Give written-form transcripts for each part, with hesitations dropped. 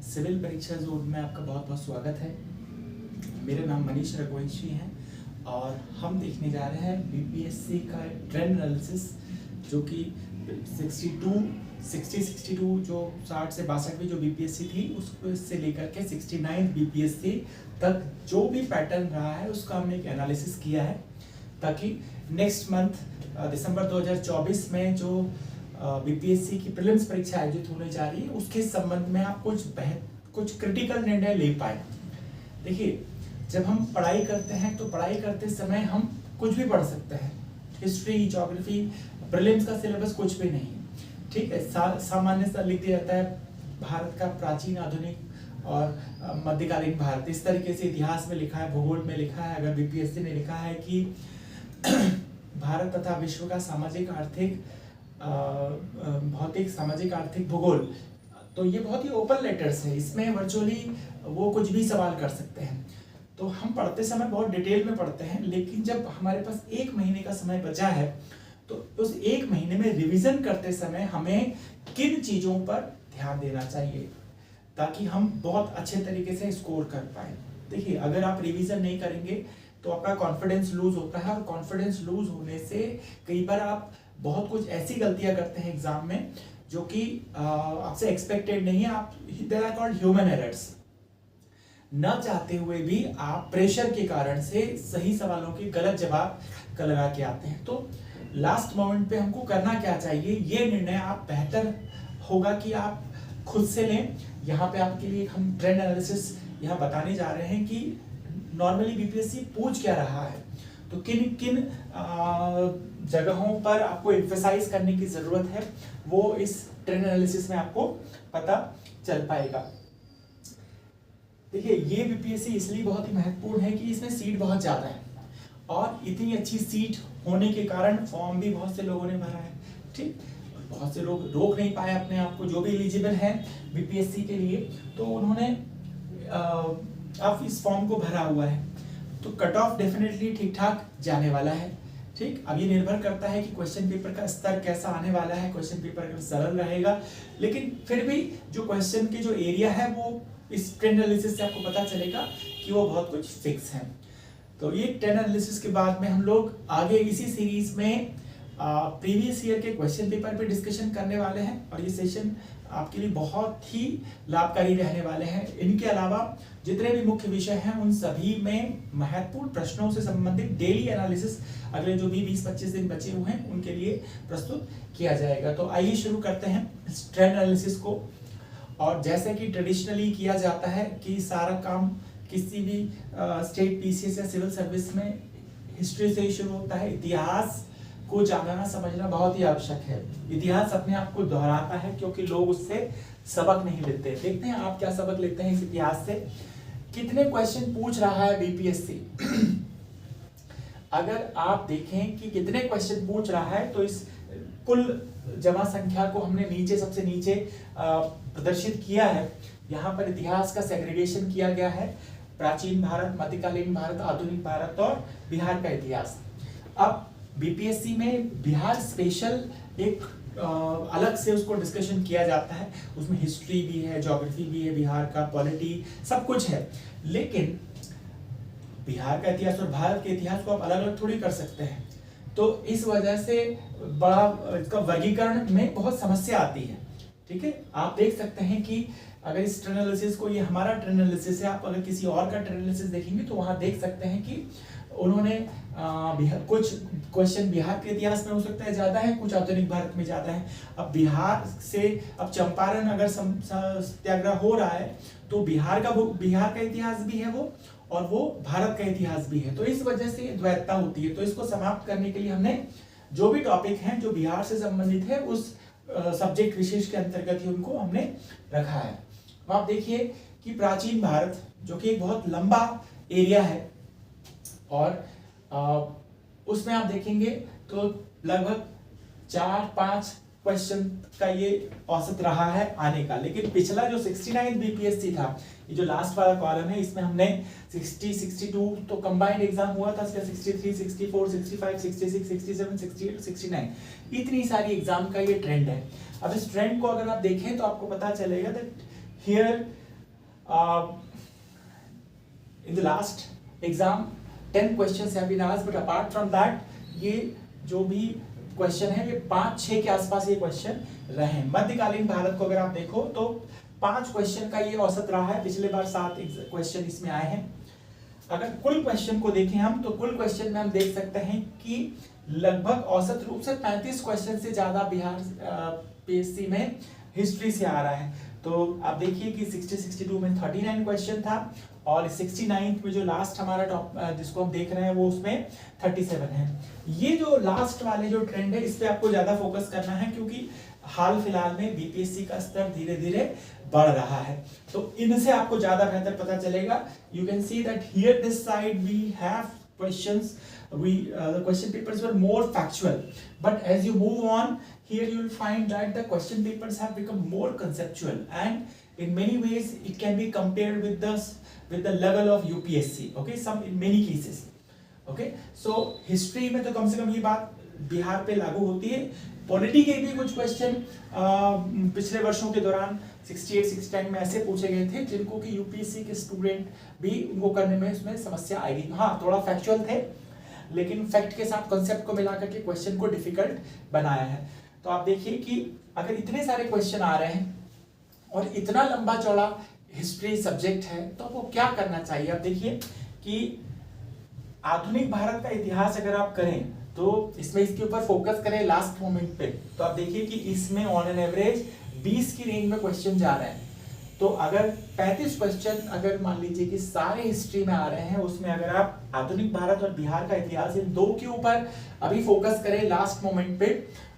Civil परीक्षा zone में आपका बहुत बहुत स्वागत है। मेरा नाम मनीष रघुवंशी है और हम देखने जा रहे हैं बीपीएससी का ट्रेंड एनालिसिस, जो कि 62 जो 60 से 62वीं जो बीपीएससी थी उससे लेकर के 69 बीपीएससी तक जो भी पैटर्न रहा है उसका हमने एक एनालिसिस किया है, ताकि नेक्स्ट मंथ दिसंबर 2024 में जो बीपीएससी की प्रीलिम्स परीक्षा आयोजित होने जा रही है उसके संबंध में आप कुछ क्रिटिकल निर्णय ले पाए। देखिए, जब हम पढ़ाई करते हैं तो पढ़ाई करते समय हम कुछ भी पढ़ सकते हैं, हिस्ट्री, ज्योग्राफी, प्रीलिम्स का सिलेबस कुछ भी नहीं, ठीक है। सामान्य सा लिख दिया जाता है भारत का प्राचीन, आधुनिक और मध्यकालीन भारत, इस तरीके से इतिहास में लिखा है, भूगोल में लिखा है। अगर बीपीएससी ने लिखा है कि भारत तथा विश्व का सामाजिक आर्थिक भौतिक सामाजिक आर्थिक भूगोल, तो ये बहुत ही ओपन लेटर्स है, इसमें वर्चुअली वो कुछ भी सवाल कर सकते हैं। तो हम पढ़ते समय बहुत डिटेल में पढ़ते हैं, लेकिन जब हमारे पास 1 महीने का समय बचा है तो उस 1 महीने में रिवीजन करते समय हमें किन चीजों पर ध्यान देना चाहिए ताकि हम बहुत अच्छे तरीके से स्कोर कर पाए। देखिए, अगर आप रिवीजन नहीं करेंगे तो आपका कॉन्फिडेंस लूज होता है, और कॉन्फिडेंस लूज होने से कई बार आप बहुत कुछ ऐसी गलतियां करते हैं एग्जाम में जो कि आपसे एक्सपेक्टेड नहीं है। आप they are called human errors. न चाहते हुए भी आप प्रेशर के कारण से सही सवालों के गलत जवाब का लगा के आते हैं। तो लास्ट मोमेंट पे हमको करना क्या चाहिए, ये निर्णय आप बेहतर होगा कि आप खुद से लें। यहाँ पे आपके लिए हम ट्रेंड एनालिसिस यहाँ बताने जा रहे हैं कि नॉर्मली बीपीएससी पूछ क्या रहा है, तो किन किन जगहों पर आपको एम्फसाइज करने की जरूरत है, वो इस ट्रेंड एनालिसिस में आपको पता चल पाएगा। देखिए, ये बीपीएससी इसलिए बहुत ही महत्वपूर्ण है कि इसमें सीट बहुत ज्यादा है, और इतनी अच्छी सीट होने के कारण फॉर्म भी बहुत से लोगों ने भरा है, ठीक। बहुत से लोग रोक नहीं पाए अपने आप को, जो भी एलिजिबल है बीपीएससी के लिए, तो उन्होंने अब इस फॉर्म को भरा हुआ है। तो कट ऑफ डेफिनेटली ठीक ठाक जाने वाला है, ठीक। अब ये निर्भर करता है कि क्वेश्चन पेपर का स्तर कैसा आने वाला है। क्वेश्चन पेपर अगर सरल रहेगा, लेकिन फिर भी जो क्वेश्चन के जो एरिया है वो इस ट्रेंड एनालिसिस से आपको पता चलेगा कि वो बहुत कुछ फिक्स है। तो ये ट्रेंड एनालिसिस के बाद में हम लोग आगे इसी सीरीज में प्रीवियस ईयर के क्वेश्चन पेपर पे डिस्कशन करने वाले हैं, और ये सेशन आपके लिए बहुत ही लाभकारी रहने वाले हैं। इनके अलावा जितने भी मुख्य विषय हैं उन सभी में महत्वपूर्ण प्रश्नों से संबंधित डेली एनालिसिस अगले जो भी 20-25 दिन बचे हुए हैं उनके लिए प्रस्तुत किया जाएगा। तो आइए शुरू करते हैं इस ट्रेंड एनालिसिस को। और जैसे कि ट्रेडिशनली किया जाता है कि सारा काम किसी भी स्टेट पीसीएस या सिविल सर्विस में हिस्ट्री से ही शुरू होता है। इतिहास को जानना समझना बहुत ही आवश्यक है। इतिहास अपने आप को दोहराता है क्योंकि लोग उससे सबक नहीं लेते। देखते हैं आप क्या सबक लेते हैं इस इतिहास से। कितने क्वेश्चन पूछ रहा है बीपीएससी अगर आप देखें कि कितने क्वेश्चन पूछ रहा है, तो इस कुल जमा संख्या को हमने नीचे सबसे नीचे प्रदर्शित किया है। यहाँ पर इतिहास का सेग्रीगेशन किया गया है, प्राचीन भारत, मध्यकालीन भारत, आधुनिक भारत और बिहार का इतिहास। अब बीपीएससी में बिहार स्पेशल एक अलग से उसको डिस्कशन किया जाता है, उसमें हिस्ट्री भी है, ज्योग्राफी भी है, बिहार का पॉलिटी सब कुछ है। लेकिन बिहार का इतिहास और भारत के इतिहास को आप अलग अलग थोड़ी कर सकते हैं, तो इस वजह से बड़ा इसका वर्गीकरण में बहुत समस्या आती है, ठीक है। आप देख सकते हैं कि अगर इस ट्रेंड एनालिसिस को, ये हमारा ट्रेंड एनालिसिस है, आप अगर किसी और का ट्रेंड एनालिसिस देखेंगे तो वहां देख सकते हैं कि उन्होंने कुछ क्वेश्चन बिहार के इतिहास में हो सकता है ज्यादा है, कुछ आधुनिक भारत में ज्यादा है। अब बिहार से, अब चंपारण अगर सत्याग्रह हो रहा है तो बिहार का इतिहास भी है वो, और वो भारत का इतिहास भी है, तो इस वजह से द्वैतता होती है। तो इसको समाप्त करने के लिए हमने जो भी टॉपिक हैं जो बिहार से संबंधित है उस सब्जेक्ट विशेष के अंतर्गत ही उनको हमने रखा है। अब आप देखिए कि प्राचीन भारत, जो कि एक बहुत लंबा एरिया है, और उसमें आप देखेंगे तो लगभग 4-5 क्वेश्चन का ये औसत रहा है आने का। लेकिन पिछला जो 69 बीपीएससी था, ये जो लास्ट वाला कॉलम है, इसमें हमने 60, 62 तो कंबाइंड एग्जाम हुआ था, 63, 64, 65, 66, 67, 68, 69, इतनी सारी एग्जाम का ये ट्रेंड है। अब इस ट्रेंड को अगर आप देखें तो आपको पता चलेगा that here in the last exam 10 questions have been asked, but apart from that ये जो भी क्वेश्चन है ये 5-6 के आसपास ये क्वेश्चन रहे। मध्यकालीन भारत को अगर आप देखो तो 5 क्वेश्चन का ये औसत रहा है, पिछले बार 7 क्वेश्चन इसमें आए हैं। अगर कुल क्वेश्चन को देखें हम तो कुल क्वेश्चन में हम देख सकते हैं कि लगभग औसत रूप से 35 क्वेश्चन से ज्यादा बिहार पीएससी में हिस्ट्री से आ रहा है। तो आप देखिए कि 60-62 में 39 क्वेश्चन था और 69 में जो लास्ट हमारा टॉप जिसको हम देख रहे हैं वो उसमें 37 है। ये जो लास्ट वाले जो ट्रेंड है इस पे आपको ज्यादा फोकस करना है, क्योंकि हाल फिलहाल में बीपीएससी का स्तर धीरे धीरे बढ़ रहा है, तो इनसे आपको ज्यादा बेहतर पता चलेगा। You can see that here this side we have questions, the question papers were more factual, but as you move on here you will find that the question papers have become more conceptual, and in many ways it can be compared with the level of UPSC, okay, some in many cases, okay। so history में तो कम से कम ये बात बिहार पे लागू होती है। Polity के भी कुछ क्वेश्चन पिछले वर्षों के दौरान 68-69 में ऐसे पूछे गए थे जिनको कि यूपीएससी के स्टूडेंट भी उनको करने में इसमें समस्या आएगी। हाँ, थोड़ा फैक्चुअल थे, लेकिन फैक्ट के साथ कॉन्सेप्ट को मिलाकर के क्वेश्चन को डिफिकल्ट बनाया है। तो आप देखिए कि अगर इतने सारे क्वेश्चन आ रहे हैं और इतना लंबा चौड़ा हिस्ट्री सब्जेक्ट है तो आपको क्या करना चाहिए। आप देखिए कि आधुनिक भारत का इतिहास अगर आप करें तो इसमें इसके ऊपर फोकस करें लास्ट मोमेंट पे, तो आप देखिए कि इसमें ऑन एन एवरेज 20 की रेंज में क्वेश्चन जा रहे हैं। तो अगर 35 क्वेश्चन अगर मान लीजिए कि सारे हिस्ट्री में आ रहे हैं, उसमें अगर आप आधुनिक भारत और बिहार का इतिहास इन दो के ऊपर अभी फोकस करें लास्ट मोमेंट पे,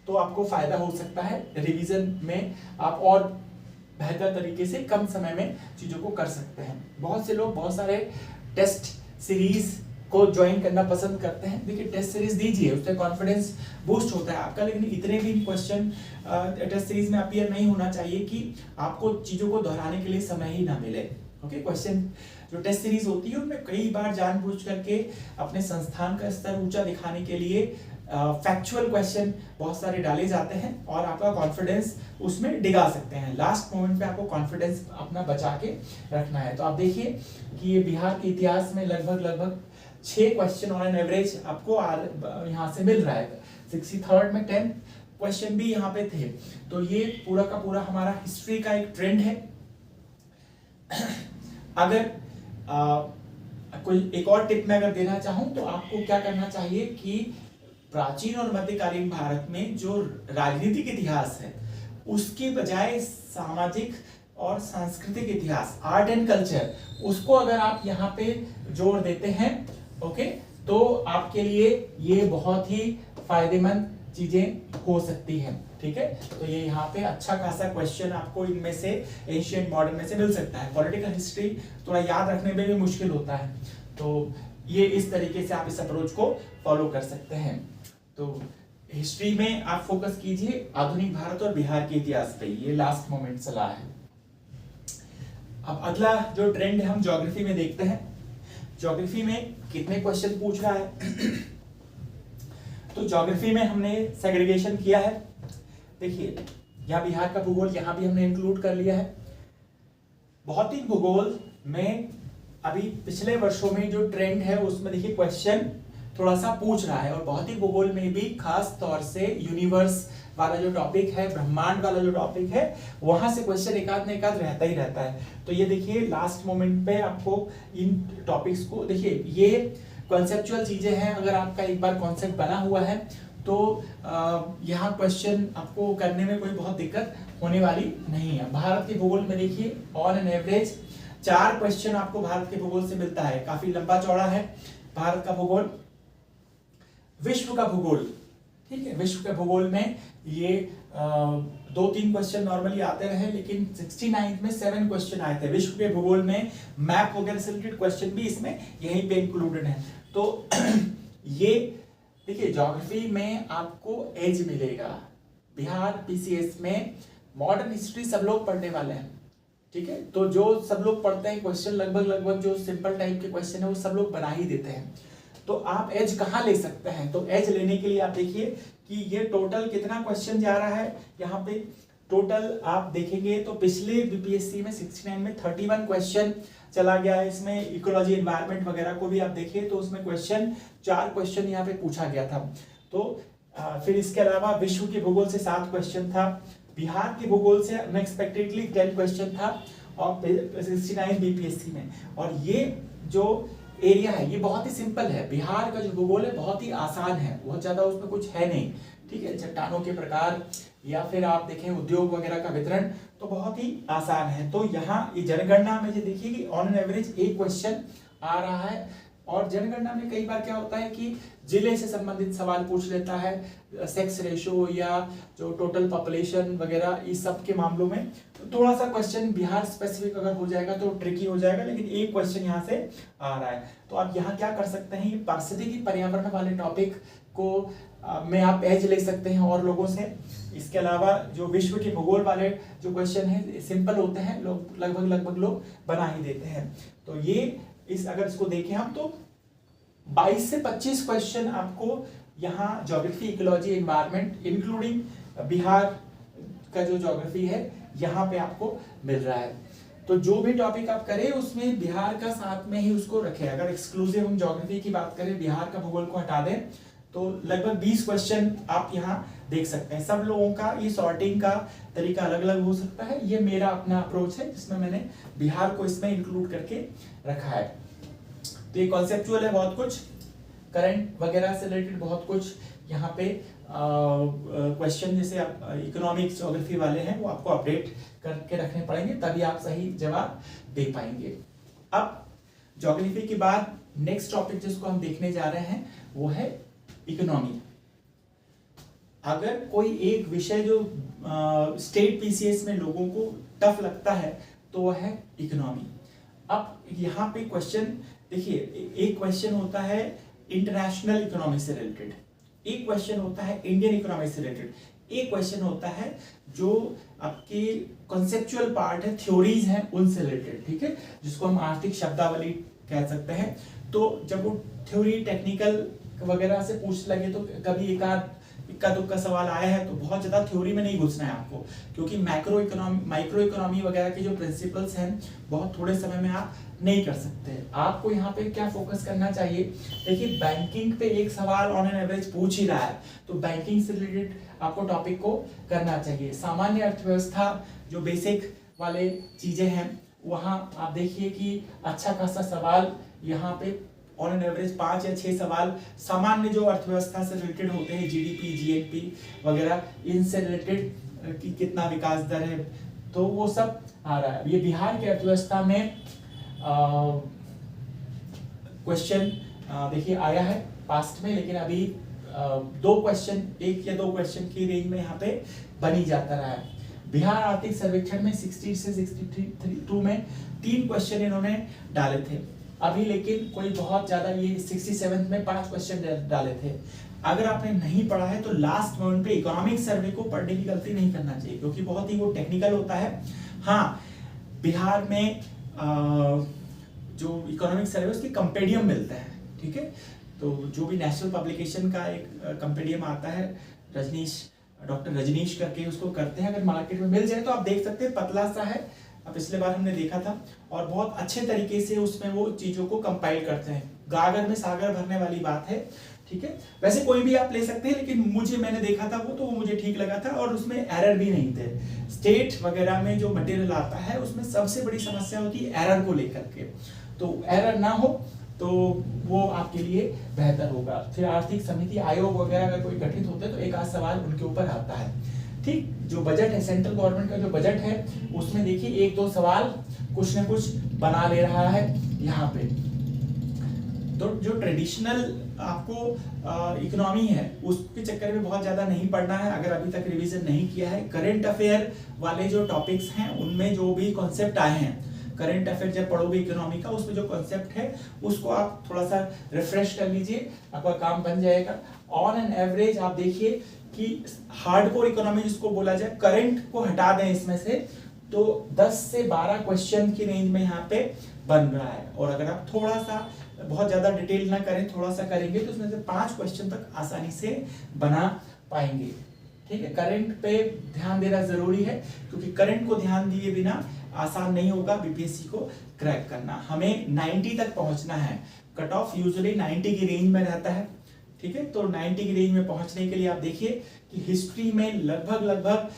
तो आपको फायदा हो सकता है। रिवीजन में आप और बेहतर तरीके से कम समय में चीजों को कर सकते हैं। बहुत से लोग बहुत सारे टेस्ट सीरीज को ज्वाइन करना पसंद करते हैं। देखिए टेस्ट सीरीज दीजिए, उससे कॉन्फिडेंस बूस्ट होता है आपका, लेकिन इतने भी क्वेश्चन टेस्ट सीरीज में अपीयर नहीं होना चाहिए कि आपको चीजों को दोहराने के लिए समय ही ना मिले। ओके, क्वेश्चन जो टेस्ट सीरीज होती है उनमें कई बार जानबूझ करके अपने संस्थान का स्तर ऊंचा दिखाने के लिए फैक्चुअल क्वेश्चन बहुत सारे डाले जाते हैं और आपका कॉन्फिडेंस उसमें डिगा सकते हैं। लास्ट मोमेंट पे आपको कॉन्फिडेंस अपना बचा के रखना है। तो आप देखिए कि ये बिहार के इतिहास में लगभग 6 क्वेश्चन ऑन एन एवरेज आपको यहाँ से मिल रहा है। 63rd में 10 क्वेश्चन भी यहाँ पे थे। तो ये पूरा का पूरा हमारा हिस्ट्री का एक ट्रेंड है। अगर कोई एक और टिप मैं अगर देना चाहूं तो आपको क्या करना चाहिए कि प्राचीन और मध्यकालीन भारत में जो राजनीतिक इतिहास है उसके बजाय सामाजिक और सांस्कृतिक इतिहास, आर्ट एंड कल्चर, उसको अगर आप यहाँ पे जोड़ देते हैं, ओके, तो आपके लिए ये बहुत ही फायदेमंद चीजें हो सकती हैं। ठीक है, तो ये यहाँ पे अच्छा खासा क्वेश्चन आपको इनमें से एशियन मॉडर्न में से मिल सकता है। पॉलिटिकल हिस्ट्री थोड़ा याद रखने में भी मुश्किल होता है, तो ये इस तरीके से आप इस अप्रोच को फॉलो कर सकते हैं। तो हिस्ट्री में आप फोकस कीजिए आधुनिक भारत और बिहार के इतिहास पे, ये लास्ट मोमेंट सलाह है। अब अगला जो ट्रेंड है हम ज्योग्राफी में देखते हैं। ज्योग्राफी में कितने क्वेश्चन पूछ रहा है तो ज्योग्राफी में हमने सेग्रीगेशन किया है। देखिए यहाँ बिहार का भूगोल यहाँ भी हमने इंक्लूड कर लिया है। भौतिक भूगोल में अभी पिछले वर्षों में जो ट्रेंड है उसमें देखिए क्वेश्चन थोड़ा सा पूछ रहा है, और भौतिक भूगोल में भी खास तौर से यूनिवर्स वाला जो टॉपिक है, ब्रह्मांड वाला जो टॉपिक है, वहां से क्वेश्चन एकाध न एकाध रहता ही रहता है। तो ये देखिए लास्ट मोमेंट पे आपको इन टॉपिक्स को देखिए, ये कॉन्सेप्चुअल चीजें हैं। अगर आपका एक बार कॉन्सेप्ट बना हुआ है तो यहाँ क्वेश्चन आपको करने में कोई बहुत दिक्कत होने वाली नहीं है। भारत के भूगोल में देखिए ऑन एन एवरेज 4 क्वेश्चन आपको भारत के भूगोल से मिलता है। काफी लंबा चौड़ा है भारत का भूगोल। विश्व का भूगोल, ठीक है, विश्व के भूगोल में ये 2-3 क्वेश्चन नॉर्मली आते रहे, लेकिन 69 में 7 क्वेश्चन आए थे। विश्व के भूगोल में मैप वगैरह से रिलेटेड क्वेश्चन भी इसमें यहीं पे इंक्लूडेड है। तो ये देखिए ज्योग्राफी में आपको एज मिलेगा। बिहार पीसीएस में मॉडर्न हिस्ट्री सब लोग पढ़ने वाले हैं, ठीक है, तो जो सब लोग पढ़ते हैं क्वेश्चन लगभग जो सिंपल टाइप के क्वेश्चन है वो सब लोग बना ही देते हैं। तो आप एज कहाँ ले सकते हैं, तो एज लेने के लिए आप देखिए कि ये टोटल कितना क्वेश्चन जा रहा है। यहाँ पे टोटल आप देखेंगे तो पिछले बीपीएससी में 69 में 31 क्वेश्चन चला गया है। इसमें इकोलॉजी एनवायरनमेंट वगैरह को भी आप देखिए तो उसमें क्वेश्चन 4 क्वेश्चन यहाँ पे पूछा गया था। तो फिर इसके अलावा विश्व के भूगोल से 7 क्वेश्चन था, बिहार के भूगोल से अनएक्सपेक्टेडली 10 क्वेश्चन था और 69 बीपीएससी में। और ये जो एरिया है ये बहुत ही सिंपल है, बिहार का जो भूगोल है बहुत ही आसान है, बहुत ज्यादा उसमें कुछ है नहीं, ठीक है। चट्टानों के प्रकार या फिर आप देखें उद्योग वगैरह का वितरण तो बहुत ही आसान है। तो यहाँ ये जनगणना में जो देखिए कि ऑन एन एवरेज एक क्वेश्चन आ रहा है। और जनगणना में कई बार क्या होता है कि जिले से संबंधित सवाल पूछ लेता है, सेक्स रेशो या जो टोटल पॉपुलेशन वगैरह इस सब के मामलों में तो थोड़ा सा क्वेश्चन बिहार स्पेसिफिक अगर हो जाएगा तो ट्रिकी हो जाएगा, लेकिन एक क्वेश्चन यहाँ से आ रहा है। तो आप यहाँ क्या कर सकते हैं, ये पारिस्थितिकी पर्यावरण वाले टॉपिक को में आप एज ले सकते हैं और लोगों से। इसके अलावा जो विश्व के भूगोल वाले जो क्वेश्चन है सिंपल होते हैं, लोग लगभग लोग बना ही देते हैं। तो ये अगर इसको देखें हम तो 22 से 25 क्वेश्चन आपको यहाँ geography, ecology, environment including Bihar का जो ज्योग्राफी है यहाँ पे आपको मिल रहा है। तो जो भी टॉपिक आप करें उसमें बिहार का साथ में ही उसको रखें। अगर एक्सक्लूसिव हम ज्योग्राफी की बात करें, बिहार का भूगोल को हटा दें तो लगभग 20 क्वेश्चन आप यहाँ देख सकते हैं। सब लोगों का ये सॉर्टिंग का तरीका अलग अलग हो सकता है, ये मेरा अपना अप्रोच है जिसमें मैंने बिहार को इसमें इंक्लूड करके रखा है। तो ये कॉन्सेप्चुअल है, बहुत कुछ करंट वगैरह से रिलेटेड बहुत कुछ यहाँ पे क्वेश्चन जैसे आप इकोनॉमिक्स ज्योग्राफी वाले हैं वो आपको अपडेट करके रखने पड़ेंगे, तभी आप सही जवाब दे पाएंगे। अब ज्योग्राफी के बाद नेक्स्ट टॉपिक जिसको हम देखने जा रहे हैं वो है इकोनॉमी। अगर कोई एक विषय जो स्टेट पीसीएस में लोगों को टफ लगता है तो वह है इकोनॉमी। अब यहाँ पे क्वेश्चन देखिए, एक क्वेश्चन होता है इंटरनेशनल इकोनॉमी से रिलेटेड, एक क्वेश्चन होता है इंडियन इकोनॉमी से रिलेटेड, एक क्वेश्चन होता है जो आपके कॉन्सेप्चुअल पार्ट है, थ्योरीज हैं उनसे रिलेटेड, ठीक है, जिसको हम आर्थिक शब्दावली कह सकते हैं। तो जब वो थ्योरी टेक्निकल वगैरह से पूछ लगे तो कभी इक्का दुक्का सवाल आया है तो बहुत ज्यादा थ्योरी में नहीं घुसना है आपको, क्योंकि माइक्रो इकोनॉमी वगैरह के जो प्रिंसिपल्स हैं बहुत थोड़े समय में आप नहीं कर सकते। आपको यहाँ पे क्या फोकस करना चाहिए, देखिए बैंकिंग पे एक सवाल ऑन एन एवरेज पूछ ही रहा है तो बैंकिंग से रिलेटेड आपको टॉपिक को करना चाहिए। सामान्य अर्थव्यवस्था जो बेसिक वाले चीजें हैं वहां आप देखिए कि अच्छा खासा सवाल यहाँ पे ऑन एन एवरेज 5 या 6 सवाल सामान्य जो अर्थव्यवस्था से रिलेटेड होते हैं, जीडीपी, जीएनपी वगैरह इनसे रिलेटेड कि कितना विकास दर है, तो वो सब आ रहा है। ये बिहार की अर्थव्यवस्था में क्वेश्चन देखिए आया है पास्ट में, लेकिन अभी 2 क्वेश्चन, 1 या 2 क्वेश्चन की रेंज में यहाँ पे बनी जाता रहा है। बिहार आर्थिक सर्वेक्षण में 60 से 62 में 3 क्वेश्चन इन्होंने डाले थे अभी, लेकिन कोई बहुत ज्यादा, ये 67 में 5 क्वेश्चन डाले थे। अगर आपने नहीं पढ़ा है तो लास्ट मोमेंट पे इकोनॉमिक सर्वे को पढ़ने की गलती नहीं करना चाहिए, क्योंकि बहुत ही वो टेक्निकल होता है। हाँ, बिहार में जो इकोनॉमिक सर्वे उसके कंपेडियम मिलता है, ठीक है, तो जो भी नेशनल पब्लिकेशन का एक कंपेडियम आता है, डॉक्टर रजनीश करके उसको करते हैं, अगर मार्केट में मिल जाए तो आप देख सकते हैं, पतला सा है, पिछले बार हमने देखा था, और बहुत अच्छे तरीके से उसमें वो चीजों को कंपाइल करते हैं। गागर में सागर भरने वाली बात है, ठीक है। वैसे कोई भी आप ले सकते हैं, लेकिन मैंने देखा था वो, तो वो मुझे ठीक लगा था और उसमें एरर भी नहीं थे। स्टेट वगैरह में जो मटेरियल आता है उसमें सबसे बड़ी समस्या होती है एरर को लेकर के, तो एरर ना हो तो वो आपके लिए बेहतर होगा। फिर आर्थिक समिति आयोग वगैरह अगर कोई गठित होते हैं तो एक आध सवाल उनके ऊपर आता है, ठीक। जो बजट है, सेंट्रल गवर्नमेंट का जो बजट है उसमें देखिए 1-2 सवाल कुछ न कुछ बना ले रहा है यहाँ पे। तो जो ट्रेडिशनल आपको इकोनॉमी है उसके चक्कर में बहुत ज्यादा नहीं पढ़ना है, अगर अभी तक रिवीजन नहीं किया है। करंट अफेयर वाले जो टॉपिक्स हैं उनमें जो भी कॉन्सेप्ट आए हैं, करंट अफेयर जब पढ़ोगे इकोनॉमी का, उसमें जो कॉन्सेप्ट है उसको आप थोड़ा सा रिफ्रेश कर लीजिए, आपका काम बन जाएगा। ऑन एन एवरेज आप देखिए कि हार्डकोर इकोनॉमी जिसको बोला जाए, करंट को हटा दें इसमें से, तो 10 से 12 क्वेश्चन की रेंज में यहाँ पे बन रहा है। और अगर आप थोड़ा सा बहुत ज्यादा डिटेल ना करें, थोड़ा सा करेंगे तो उसमें से 5 क्वेश्चन तक आसानी से बना पाएंगे, ठीक है, करंट पे ध्यान देना जरूरी है, क्योंकि करंट को ध्यान दिए बिना आसान नहीं होगा बीपीएससी को क्रैक करना। हमें 90 तक पहुंचना है, कट ऑफ यूजुअली 90 की रेंज में रहता है, ठीक है। तो 90 की रेंज में पहुंचने के लिए आप देखिए कि हिस्ट्री में लगभग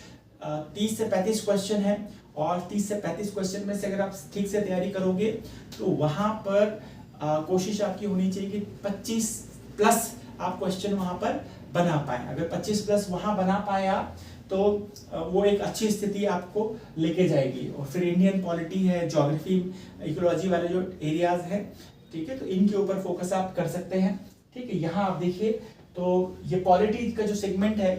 30 से 35 क्वेश्चन है, और 30 से 35 क्वेश्चन में से अगर आप ठीक से तैयारी करोगे तो वहां पर कोशिश आपकी होनी चाहिए कि 25 प्लस आप क्वेश्चन वहां पर बना पाए। अगर 25 प्लस वहां बना पाए आप, तो वो एक अच्छी स्थिति आपको लेके जाएगी। और फिर इंडियन पॉलिटी है, ज्योग्राफी, इकोलॉजी वाले जो एरियाज हैं, ठीक है, तो इनके ऊपर फोकस आप कर सकते हैं, ठीक है। यहाँ आप देखिए तो ये पॉलिटी का जो सेगमेंट है,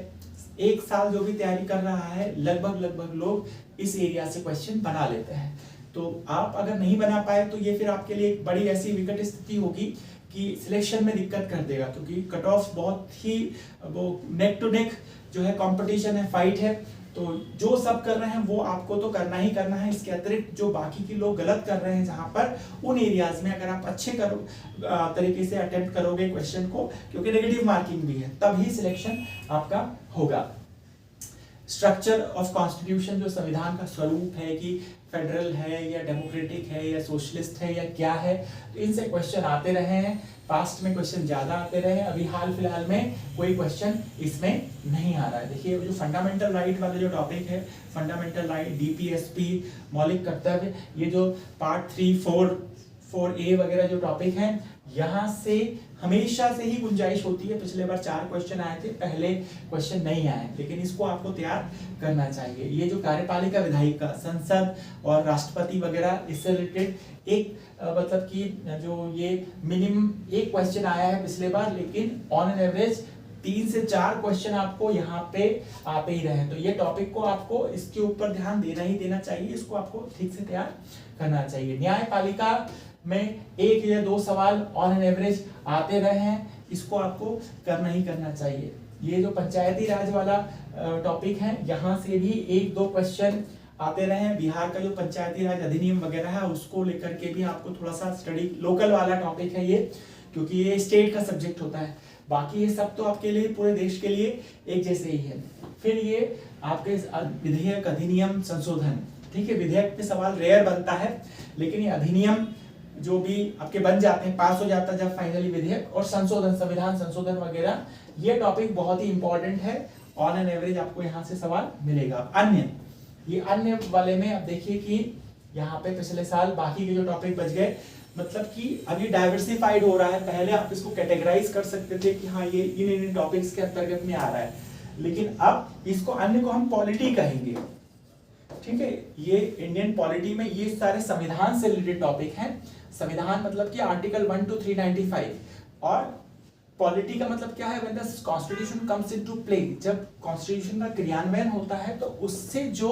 एक साल जो भी तैयारी कर रहा है लगभग लोग इस एरिया से क्वेश्चन बना लेते हैं। तो आप अगर नहीं बना पाए तो ये फिर आपके लिए एक बड़ी ऐसी विकट स्थिति होगी कि सिलेक्शन में दिक्कत कर देगा, क्योंकि कट ऑफ बहुत ही वो नेक टू नेक जो है कंपटीशन है, फाइट है। तो जो सब कर रहे हैं वो आपको तो करना ही करना है। इसके अतिरिक्त जो बाकी के लोग गलत कर रहे हैं जहां पर, उन एरियाज में अगर आप अच्छे तरीके से अटेम्प्ट करोगे क्वेश्चन को, क्योंकि नेगेटिव मार्किंग भी है, तभी सिलेक्शन आपका होगा। स्ट्रक्चर ऑफ कॉन्स्टिट्यूशन, जो संविधान का स्वरूप है कि फेडरल है या डेमोक्रेटिक है या सोशलिस्ट है या क्या है, तो इनसे क्वेश्चन आते रहे हैं। पास्ट में क्वेश्चन ज्यादा आते रहे, अभी हाल फिलहाल में कोई क्वेश्चन इसमें नहीं आ रहा है। देखिए जो फंडामेंटल राइट वाला जो टॉपिक है, फंडामेंटल राइट, डीपीएसपी, मौलिक कर्तव्य, ये जो पार्ट 3, 4A वगैरह जो टॉपिक हैं, यहाँ से हमेशा से ही गुंजाइश होती है। पिछले बार 4 क्वेश्चन आए थे, पहले क्वेश्चन नहीं आए, लेकिन इसको आपको तैयार करना चाहिए। ये जो कार्यपालिका, विधायिका, संसद और राष्ट्रपति वगैरह, इससे रिलेटेड एक मतलब कि जो ये मिनिमम एक क्वेश्चन आया है पिछले बार, लेकिन ऑन एन एवरेज 3 से 4 क्वेश्चन आपको यहाँ पे आते ही रहे। तो ये टॉपिक को आपको इसके ऊपर ध्यान देना ही देना चाहिए, इसको आपको ठीक से तैयार करना चाहिए। न्यायपालिका में 1 या 2 सवाल ऑन एन एवरेज आते रहे हैं, इसको आपको करना ही करना चाहिए। ये जो पंचायती राज वाला टॉपिक है, यहाँ से भी 1-2 क्वेश्चन आते रहे हैं। बिहार का जो पंचायती राज अधिनियम वगैरह है, उसको लेकर के भी आपको थोड़ा सा स्टडी, लोकल वाला टॉपिक है ये, क्योंकि ये स्टेट का सब्जेक्ट होता है। बाकी ये सब तो आपके लिए, पूरे देश के लिए एक जैसे ही है। फिर ये आपके विधेयक, अधिनियम, संशोधन, ठीक है। विधेयक पे सवाल रेयर बनता है, लेकिन ये अधिनियम जो भी आपके बन जाते हैं, पास हो जाता है जब फाइनली विधेयक, और संशोधन, संविधान संशोधन वगैरह, ये टॉपिक बहुत ही इंपॉर्टेंट है। ऑन एन एवरेज आपको यहाँ से सवाल मिलेगा। अन्य, ये अन्य वाले में अब देखिए कि यहाँ पे पिछले साल बाकी के जो टॉपिक बच गए, मतलब कि अभी डाइवर्सिफाइड हो रहा है। पहले आप इसको कैटेगराइज कर सकते थे कि हाँ ये इन टॉपिक्स के अंतर्गत में आ रहा है, लेकिन अब इसको अन्य को हम पॉलिटी कहेंगे, ठीक है। ये इंडियन पॉलिटी में ये सारे संविधान से रिलेटेड टॉपिक हैं। संविधान मतलब कि आर्टिकल 1 to 395, और पॉलिटी का मतलब क्या है, when the constitution comes into play, जब कॉन्स्टिट्यूशन का क्रियान्वयन होता है तो उससे जो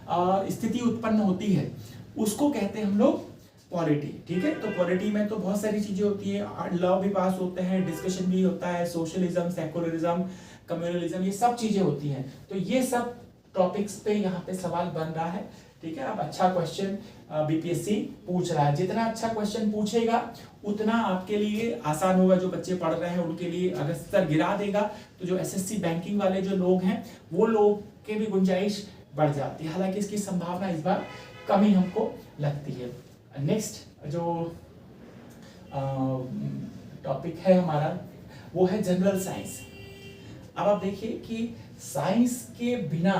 स्थिति उत्पन्न होती है उसको कहते हैं हम लोग पॉलिटी, ठीक है। तो पॉलिटी में तो बहुत सारी चीजें होती है, लॉ भी पास होते हैं, डिस्कशन भी होता है, सोशलिज्म, सेकुलरिज्म, कम्युनलिज्म, ये सब चीजें होती हैं। तो ये सब टॉपिक्स पे यहाँ पे सवाल बन रहा है, ठीक है। अब अच्छा क्वेश्चन बीपीएससी पूछ रहा है, जितना अच्छा क्वेश्चन पूछेगा उतना आपके लिए आसान होगा। जो बच्चे पढ़ रहे हैं उनके लिए, अगर स्तर गिरा देगा तो जो एसएससी बैंकिंग वाले जो लोग हैं, वो लोग के भी गुंजाइश बढ़ जाती है। हालांकि इसकी संभावना इस बार कम ही हमको लगती है। नेक्स्ट जो टॉपिक है हमारा, वो है जनरल साइंस। अब आप देखिए कि साइंस के बिना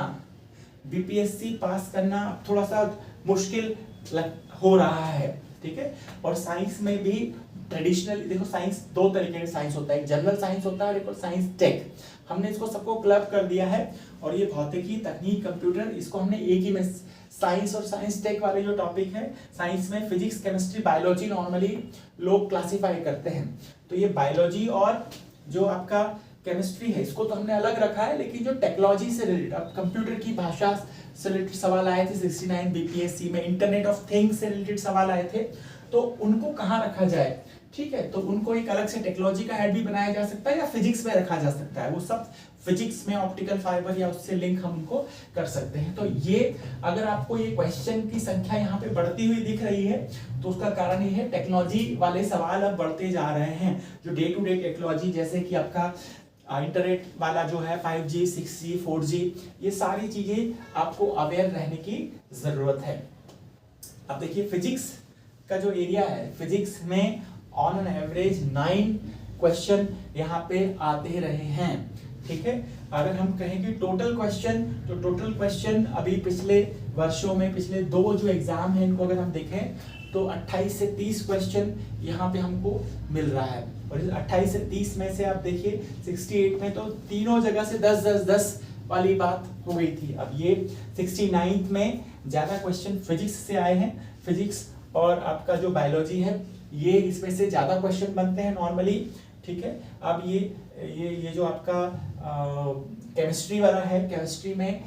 बीपीएससी पास करना थोड़ा सा मुश्किल हो रहा है, ठीक है। और साइंस में भी ट्रेडिशनली देखो, साइंस 2 तरीके का साइंस होता है, एक जनरल साइंस होता है और एक साइंस टेक। हमने इसको सबको क्लब कर दिया है, और ये भौतिकी, तकनीक, कंप्यूटर, इसको हमने एक ही में, साइंस और साइंस टेक वाले जो टॉपिक है, साइंस में फिजिक्स, केमिस्ट्री, बायोलॉजी नॉर्मली लोग क्लासीफाई करते हैं। तो ये बायोलॉजी और जो आपका केमिस्ट्री है, इसको तो हमने अलग रखा है, लेकिन जो टेक्नोलॉजी से रिलेटेड, अब कंप्यूटर की भाषा से रिलेटेड सवाल आए थे 69 बीपीएससी में, इंटरनेट ऑफ थिंग्स से रिलेटेड सवाल आए थे, तो उनको कहाँ रखा जाए, ठीक है। तो उनको एक अलग से टेक्नोलॉजी का हेड भी बनाया जा सकता है, या फिजिक्स में रखा जा सकता है। वो सब फिजिक्स में ऑप्टिकल फाइबर या उससे लिंक हम उनको कर सकते हैं। तो ये अगर आपको ये क्वेश्चन की संख्या यहाँ पे बढ़ती हुई दिख रही है, तो उसका कारण ये है टेक्नोलॉजी वाले सवाल अब बढ़ते जा रहे हैं। जो डे टू डे टेक्नोलॉजी, जैसे कि आपका इंटरनेट वाला जो है 5G 6G 4G, ये सारी चीजें आपको अवेयर रहने की जरूरत है। अब देखिए फिजिक्स का जो एरिया है, फिजिक्स में ऑन एन एवरेज 9 क्वेश्चन यहाँ पे आते रहे हैं, ठीक है। अगर हम कहें कि टोटल क्वेश्चन, तो टोटल क्वेश्चन अभी पिछले वर्षों में, पिछले 2 जो एग्जाम है इनको अगर हम देखें तो 28 से 30 क्वेश्चन यहाँ पे हमको मिल रहा है। और इस 28 से 30 में से आप देखिए 68 में तो तीनों जगह से 10-10-10 वाली बात हो गई थी। अब ये 69 में ज्यादा क्वेश्चन फिजिक्स से आए हैं, फिजिक्स और आपका जो बायोलॉजी है ये इसमें से ज्यादा क्वेश्चन बनते हैं नॉर्मली, ठीक है। अब ये जो आपका केमिस्ट्री वाला है, केमिस्ट्री में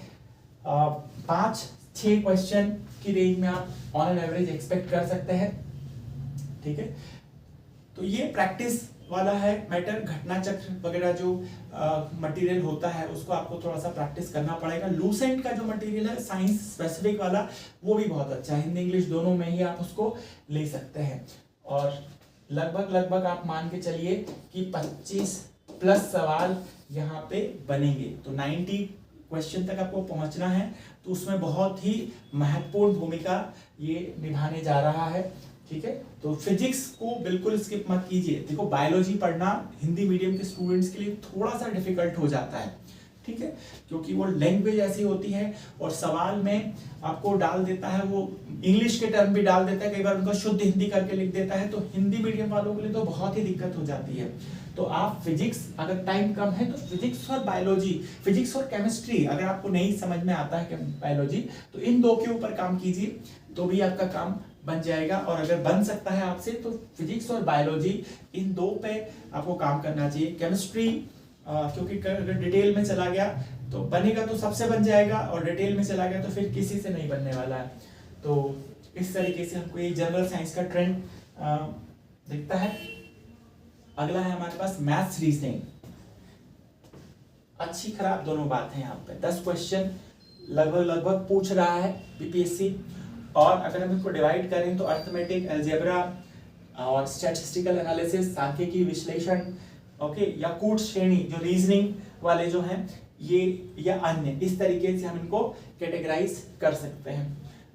5-6 क्वेश्चन की रेंज में आप ऑन एन एवरेज एक्सपेक्ट कर सकते हैं, ठीक है। तो ये प्रैक्टिस वाला है मैटर, घटना चक्र वगैरह जो मटेरियल होता है उसको आपको थोड़ा सा प्रैक्टिस करना पड़ेगा। लूसेंट का जो मटेरियल है साइंस स्पेसिफिक वाला वो भी बहुत अच्छा है, हिंदी इंग्लिश दोनों में ही आप उसको ले सकते हैं। और लगभग आप मान के चलिए कि 25+ सवाल यहाँ पे बनेंगे, तो 90 क्वेश्चन तक आपको पहुंचना है, तो उसमें बहुत ही महत्वपूर्ण भूमिका ये निभाने जा रहा है, ठीक है। तो फिजिक्स को बिल्कुल स्किप मत कीजिए। देखो बायोलॉजी पढ़ना हिंदी मीडियम के स्टूडेंट्स के लिए थोड़ा सा डिफिकल्ट हो जाता है, ठीक है, क्योंकि वो लैंग्वेज ऐसी होती है और सवाल में आपको डाल देता है, वो इंग्लिश के टर्म भी डाल देता है, कई बार उनका शुद्ध हिंदी करके लिख देता है, तो हिंदी मीडियम वालों के लिए तो बहुत ही दिक्कत हो जाती है। तो आप फिजिक्स, अगर टाइम कम है तो फिजिक्स और बायोलॉजी, फिजिक्स और केमिस्ट्री अगर आपको नहीं समझ में आता है बायोलॉजी, तो इन 2 के ऊपर काम कीजिए, तो भी आपका काम बन जाएगा। और अगर बन सकता है आपसे तो फिजिक्स और बायोलॉजी इन 2 पे आपको काम करना चाहिए। केमिस्ट्री क्योंकि अगर डिटेल में चला गया तो बनेगा तो सबसे बन जाएगा, और डिटेल में चला गया तो फिर किसी से नहीं बनने वाला है। तो इस तरीके से हमको ये जनरल साइंस का ट्रेंड दिखता है। अगला है हमारे पास मैथ्स रीजनिंग। अच्छी खराब दोनों बात है यहाँ पे। 10 क्वेश्चन लगभग पूछ रहा है बीपीएससी, और अगर हम इसको डिवाइड करें तो अर्थमेटिक, अलजेब्रा और स्टैटिस्टिकल एनालिसिस, सांख्यिकी विश्लेषण, ओके, या कूट श्रेणी जो रीजनिंग वाले जो हैं ये, या अन्य, इस तरीके से हम इनको कैटेगराइज कर सकते हैं।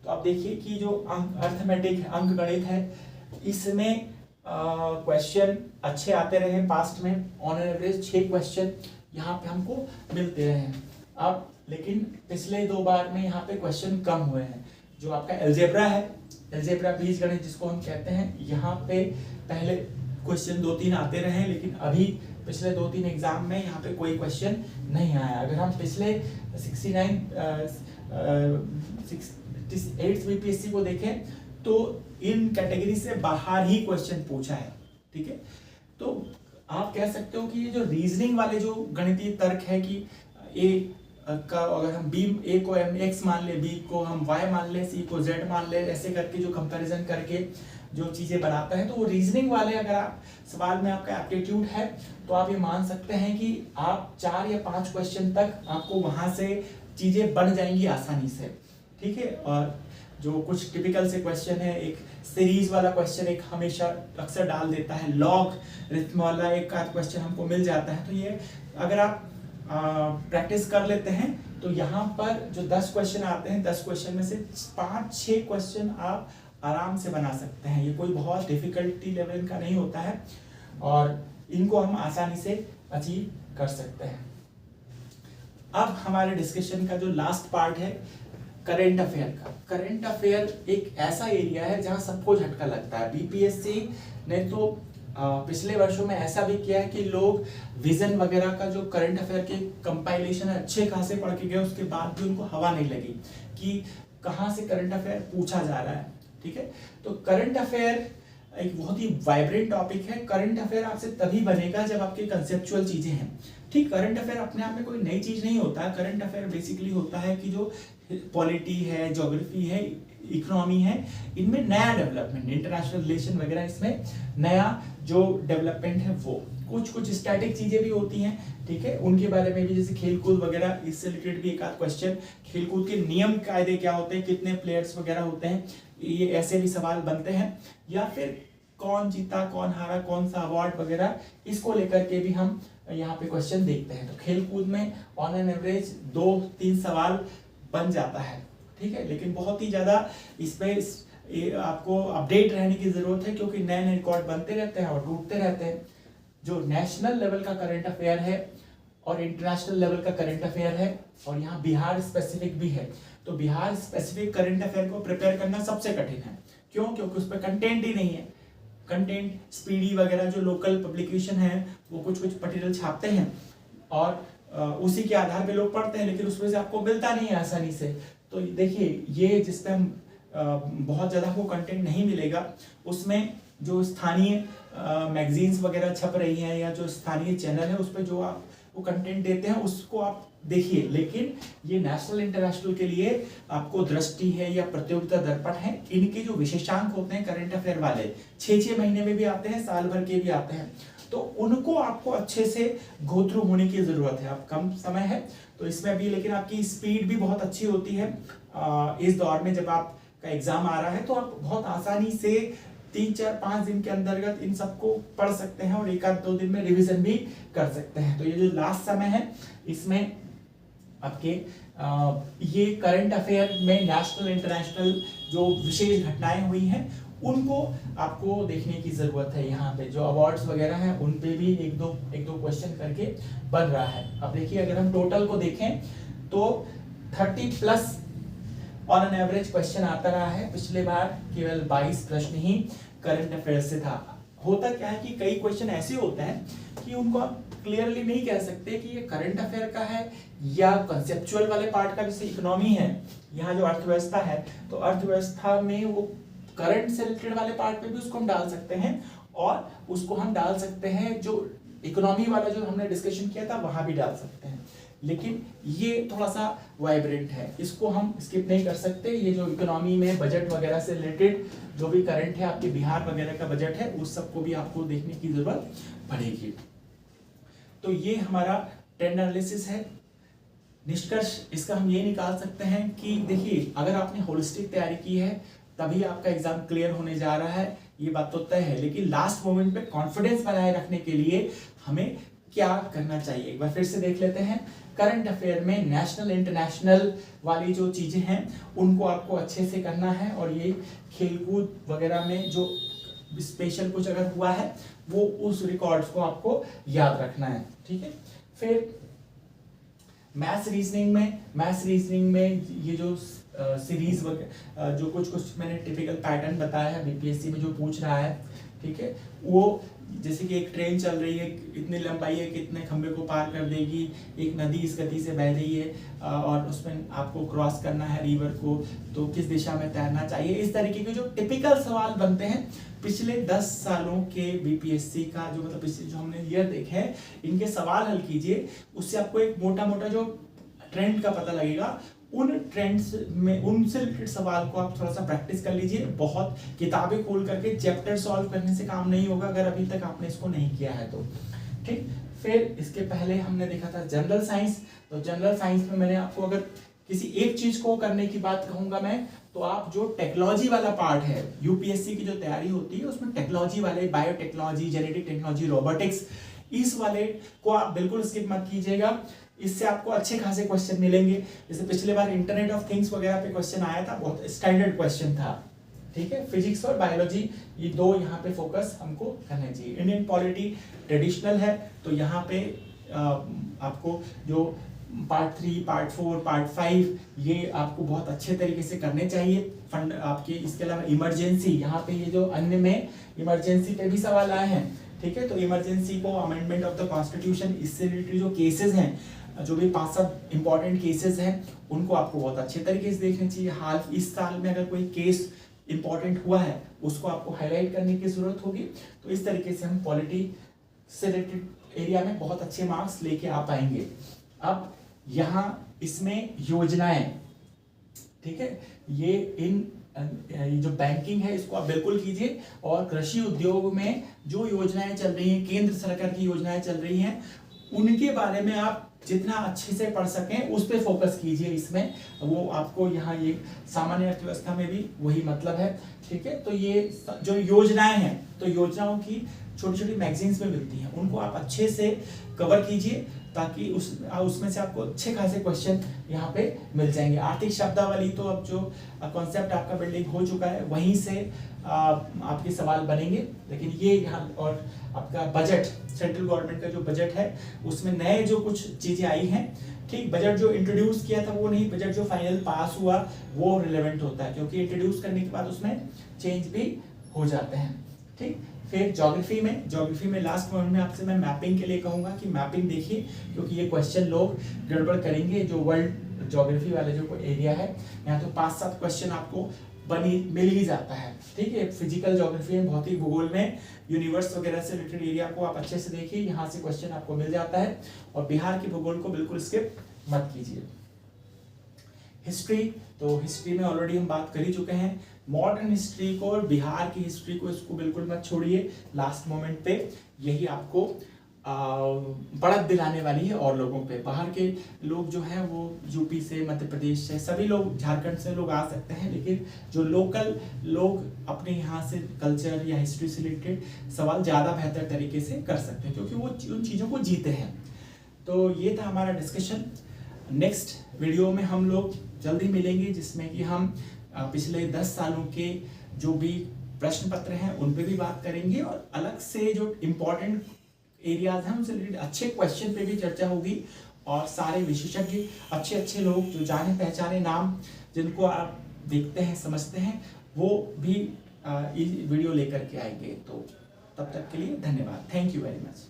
तो आप देखिए कि जो अर्थमेटिक अंक गणित है इसमें क्वेश्चन अच्छे आते रहे पास्ट में, ऑन एवरेज 6 क्वेश्चन यहाँ पे हमको मिलते रहे हैं। अब लेकिन पिछले 2 बार में यहाँ पे क्वेश्चन कम हुए हैं। जो आपका अलजेब्रा है, अलजेब्रा बीज गणित जिसको हम कहते हैं, यहाँ पे पहले क्वेश्चन 2-3 आते रहे, लेकिन अभी पिछले 2-3 एग्जाम में यहाँ पे कोई क्वेश्चन नहीं आया। अगर हम पिछले 68 बीपीएससी को देखें तो इन कैटेगरी से बाहर ही क्वेश्चन पूछा है, ठीक है। तो आप कह सकते हो कि ये जो रीजनिंग वाले जो गणितीय तर्क है कि ए का अगर हम बी, ए को हम एक्स मान ले, बी को हम वाई मान ले, सी को जेड मान ले, ऐसे करके जो कंपैरिजन करके जो चीजें बनाता है, तो वो रीजनिंग वाले अगर आप सवाल में आपका एप्टीट्यूड है तो आप ये मान सकते हैं कि आप 4 या 5 क्वेश्चन तक आपको वहां से चीजें बन जाएंगी आसानी से, ठीक है। और जो कुछ टिपिकल से क्वेश्चन है, एक सीरीज वाला क्वेश्चन एक हमेशा अक्सर डाल देता है, लॉग रिथम वाला एक आध क्वेश्चन हमको मिल जाता है। तो ये अगर आप प्रैक्टिस कर लेते हैं तो यहाँ पर जो 10 क्वेश्चन आते हैं, 10 क्वेश्चन में से 5-6 क्वेश्चन आप आराम से बना सकते हैं। ये कोई बहुत डिफिकल्टी लेवल का नहीं होता है और इनको हम आसानी से अचीव कर सकते हैं। अब हमारे डिस्कशन का जो लास्ट पार्ट है करंट अफेयर का। करंट अफेयर एक ऐसा एरिया है जहां सबको झटका लगता है। बीपीएससी ने तो पिछले वर्षों में ऐसा भी किया है कि लोग विजन वगैरह का जो करंट अफेयर के कंपाइलेशन अच्छे खासे पढ़ के गए, उसके बाद भी उनको हवा नहीं लगी कि कहाँ से करंट अफेयर पूछा जा रहा है, ठीक है। तो करंट अफेयर एक बहुत ही वाइब्रेंट टॉपिक है। करंट अफेयर आपसे तभी बनेगा जब आपके कंसेप्चुअल चीजें हैं, ठीक। करंट अफेयर अपने आप में कोई नई चीज नहीं होता। करंट अफेयर बेसिकली होता है कि जो पॉलिटी है, ज्योग्राफी है, इकोनॉमी है, इनमें नया डेवलपमेंट, इंटरनेशनल रिलेशन वगैरह, इसमें नया जो डेवलपमेंट है वो कुछ स्टैटिक चीजें भी होती हैं, ठीक है। उनके बारे में भी, जैसे खेलकूद वगैरह, इससे रिलेटेड भी एक आध क्वेश्चन, खेलकूद के नियम कायदे क्या होते हैं, कितने प्लेयर्स वगैरह होते हैं, ये ऐसे भी सवाल बनते हैं। या फिर कौन जीता, कौन हारा, कौन सा अवार्ड वगैरह, इसको लेकर के भी हम यहाँ पे क्वेश्चन देखते हैं। तो खेल कूद में ऑन एन एवरेज 2-3 सवाल बन जाता है, ठीक है, लेकिन बहुत ही ज्यादा इसमें आपको अपडेट रहने की जरूरत है, क्योंकि नए नए रिकॉर्ड बनते रहते हैं और टूटते रहते हैं। जो नेशनल लेवल का करंट अफेयर है और इंटरनेशनल लेवल का करंट अफेयर है, और यहाँ बिहार स्पेसिफिक भी है, तो बिहार स्पेसिफिक करंट अफेयर को प्रिपेयर करना सबसे कठिन है। क्यों? क्योंकि उस पर कंटेंट ही नहीं है। कंटेंट स्पीडी वगैरह जो लोकल पब्लिकेशन है वो कुछ मटेरियल छापते हैं और उसी के आधार पे लोग पढ़ते हैं, लेकिन उसमें से आपको मिलता नहीं है आसानी से। तो देखिए, ये जिसमें हम बहुत ज़्यादा आपको कंटेंट नहीं मिलेगा, उसमें जो स्थानीय मैगजीन्स वगैरह छप रही हैं या जो स्थानीय चैनल है उस पर जो आप वो कंटेंट देते हैं उसको आप देखिए। लेकिन ये नेशनल इंटरनेशनल के लिए आपको दृष्टि है या प्रतियोगिता दर्पण है, इनके जो विशेषांक होते हैं करंट अफेयर वाले 6-6 महीने में भी आते हैं, साल भर के भी आते हैं, तो उनको आपको अच्छे से गो थ्रू होने की जरूरत है। अब कम समय है तो इसमें भी, लेकिन आपकी स्पीड भी बहुत अच्छी होती है। इस दौर में जब आपका एग्जाम आ रहा है तो आप बहुत आसानी से 3-4-5 दिन के अंतर्गत इन सबको पढ़ सकते हैं और 1-2 दिन में रिवीजन भी कर सकते हैं। तो ये जो लास्ट समय है इसमें आपके ये करंट अफेयर में नेशनल इंटरनेशनल जो विशेष घटनाएं हुई हैं उनको आपको देखने की जरूरत है। यहाँ पे जो अवार्ड्स वगैरह हैं उन पे भी एक दो क्वेश्चन करके बन रहा है। अब देखिए, अगर हम टोटल को देखें तो 30+ ऑन एन एवरेज क्वेश्चन आता रहा है। पिछले बार केवल 22 प्रश्न ही करंट अफेयर से था। होता क्या है कि कई क्वेश्चन ऐसे होते हैं कि उनको आप क्लियरली नहीं कह सकते कि ये करंट अफेयर का है या कंसेप्चुअल वाले पार्ट का। जैसे इकोनॉमी है, यहाँ जो अर्थव्यवस्था है, तो अर्थव्यवस्था में वो करंट से रिलेटेड वाले पार्ट पे भी उसको हम डाल सकते हैं, और उसको हम डाल सकते हैं जो इकोनॉमी वाला जो हमने डिस्कशन किया था वहां भी डाल सकते हैं। लेकिन ये थोड़ा सा वाइब्रेंट है, इसको हम स्किप नहीं कर सकते। ये जो इकोनॉमी में बजट वगैरह से रिलेटेड जो भी करंट है, आपके बिहार वगैरह का बजट है, उस सबको भी आपको देखने की जरूरत पड़ेगी। तो ये हमारा ट्रेंड एनालिसिस है। निष्कर्ष इसका हम ये निकाल सकते हैं कि देखिए, अगर आपने होलिस्टिक तैयारी की है तभी आपका एग्जाम क्लियर होने जा रहा है, ये बात तो तय है। लेकिन लास्ट मोमेंट पे कॉन्फिडेंस बनाए रखने के लिए हमें क्या करना चाहिए, एक बार फिर से देख लेते हैं। करंट अफेयर में नेशनल इंटरनेशनल वाली जो चीजें हैं उनको आपको अच्छे से करना है, और ये खेलकूद वगैरह में जो स्पेशल कुछ अगर हुआ है वो उस रिकॉर्ड्स को आपको याद रखना है, ठीक है। फिर मैथ्स रीजनिंग में ये जो सीरीज जो कुछ मैंने टिपिकल पैटर्न बताया है बीपीएससी में जो पूछ रहा है, ठीक है, वो जैसे कि एक ट्रेन चल रही है, इतनी लंबाई है, कितने खंबे को पार कर देगी, एक नदी इस गति से बह रही है और उसमें आपको क्रॉस करना है रिवर को, तो किस दिशा में तैरना चाहिए। इस तरीके के जो टिपिकल सवाल बनते हैं पिछले 10 सालों के बीपीएससी का, जो मतलब पिछले जो हमने ईयर देखे हैं, इनके सवाल हल कीजिए, उससे आपको एक मोटा मोटा जो ट्रेंड का पता लगेगा। उन ट्रेंड्स में उनसे रिलेटेड सवाल को आप थोड़ा सा प्रैक्टिस कर लीजिए। बहुत किताबें खोल करके चैप्टर सॉल्व करने से काम नहीं होगा अगर अभी तक आपने इसको नहीं किया है तो, ठीक। फिर इसके पहले हमने देखा था जनरल साइंस। तो जनरल साइंस में मैंने आपको अगर किसी एक चीज को करने की बात कहूंगा मैं, तो आप जो टेक्नोलॉजी वाला पार्ट है, यूपीएससी की जो तैयारी होती है उसमें टेक्नोलॉजी वाले, बायोटेक्नोलॉजी, जेनेटिक टेक्नोलॉजी, रोबोटिक्स, इस वाले को आप बिल्कुल स्किप मत कीजिएगा। इससे आपको अच्छे खासे क्वेश्चन मिलेंगे। जैसे पिछले बार इंटरनेट ऑफ थिंग्स वगैरह पे क्वेश्चन आया था, बहुत स्टैंडर्ड क्वेश्चन था, ठीक है। फिजिक्स और बायोलॉजी, ये दो यहाँ पे फोकस हमको करना चाहिए। इंडियन पॉलिटी ट्रेडिशनल है, तो यहाँ पे आपको जो पार्ट 3, पार्ट 4, पार्ट 5 ये आपको बहुत अच्छे तरीके से करने चाहिए। फंड आपके, इसके अलावा इमरजेंसी, यहाँ पे ये जो अन्य में इमरजेंसी पे भी सवाल आए हैं, ठीक है। तो इमरजेंसी को, अमेंडमेंट ऑफ द कॉन्स्टिट्यूशन, इससे रिलेटेड जो केसेस हैं, जो भी 5-7 इंपॉर्टेंट केसेस हैं, उनको आपको बहुत अच्छे तरीके से देखने चाहिए। हाल इस साल में अगर कोई केस इंपॉर्टेंट हुआ है उसको आपको हाईलाइट करने की जरूरत होगी। तो इस तरीके से हम पॉलिटी से रिलेटेड एरिया में बहुत अच्छे मार्क्स लेके आ पाएंगे। अब यहाँ इसमें योजनाएं, ठीक है, ये जो बैंकिंग है इसको आप बिल्कुल कीजिए, और कृषि उद्योग में जो योजनाएं चल रही हैं, केंद्र सरकार की योजनाएं चल रही हैं, उनके बारे में आप जितना अच्छे से पढ़ सकें उस पे फोकस कीजिए। इसमें वो आपको यहाँ ये सामान्य अर्थव्यवस्था में भी वही मतलब है, ठीक है। तो ये जो योजनाएं हैं, तो योजनाओं की छोटी छोटी मैगजीन्स में मिलती हैं, उनको आप अच्छे से कवर कीजिए ताकि उसमें से आपको अच्छे खासे क्वेश्चन यहाँ पे मिल जाएंगे। आर्थिक शब्दावली तो अब जो कॉन्सेप्ट आपका बिल्डिंग हो चुका है वहीं से आपके सवाल बनेंगे, लेकिन ये यहाँ और आपका बजट, सेंट्रल गवर्नमेंट का जो बजट है उसमें नए जो कुछ चीजें आई हैं, ठीक, बजट जो इंट्रोड्यूस किया था वो नहीं, बजट जो फाइनल पास हुआ वो रिलेवेंट होता है, क्योंकि इंट्रोड्यूस करने के बाद उसमें चेंज भी हो जाते हैं, ठीक। फिर ज्योग्राफी में लास्ट पॉइंट में आपसे मैं मैपिंग के लिए कहूंगा कि मैपिंग देखिए, क्योंकि ये क्वेश्चन लोग गड़बड़ करेंगे। जो वर्ल्ड ज्योग्राफी वाला जो एरिया है, यहाँ तो 5-7 क्वेश्चन आपको मिल ही जाता है, ठीक है। फिजिकल ज्योग्राफी में, भौतिक भूगोल में, यूनिवर्स वगैरह से रिलेटेड एरिया को आप अच्छे से देखिए, यहाँ से क्वेश्चन आपको मिल जाता है। और बिहार के भूगोल को बिल्कुल स्किप मत कीजिए। हिस्ट्री, तो हिस्ट्री में ऑलरेडी हम बात कर ही चुके हैं। मॉडर्न हिस्ट्री को और बिहार की हिस्ट्री को, इसको बिल्कुल मत छोड़िए लास्ट मोमेंट पे, यही आपको बढ़त दिलाने वाली है। और लोगों पे, बाहर के लोग जो हैं वो यूपी से, मध्य प्रदेश से, सभी लोग, झारखंड से लोग आ सकते हैं, लेकिन जो लोकल लोग अपने यहाँ से कल्चर या हिस्ट्री से रिलेटेड सवाल ज़्यादा बेहतर तरीके से कर सकते हैं, क्योंकि वो उन चीज़ों को जीते हैं। तो ये था हमारा डिस्कशन। नेक्स्ट वीडियो में हम लोग जल्दी मिलेंगे, जिसमें कि हम पिछले 10 सालों के जो भी प्रश्न पत्र हैं उन पे भी बात करेंगे, और अलग से जो इम्पोर्टेंट एरियाज हैं उनसे रिलेटेड अच्छे क्वेश्चन पे भी चर्चा होगी। और सारे विशेषज्ञ, अच्छे अच्छे लोग जो जाने पहचाने नाम, जिनको आप देखते हैं, समझते हैं, वो भी वीडियो लेकर के आएंगे। तो तब तक के लिए धन्यवाद। Thank you very much.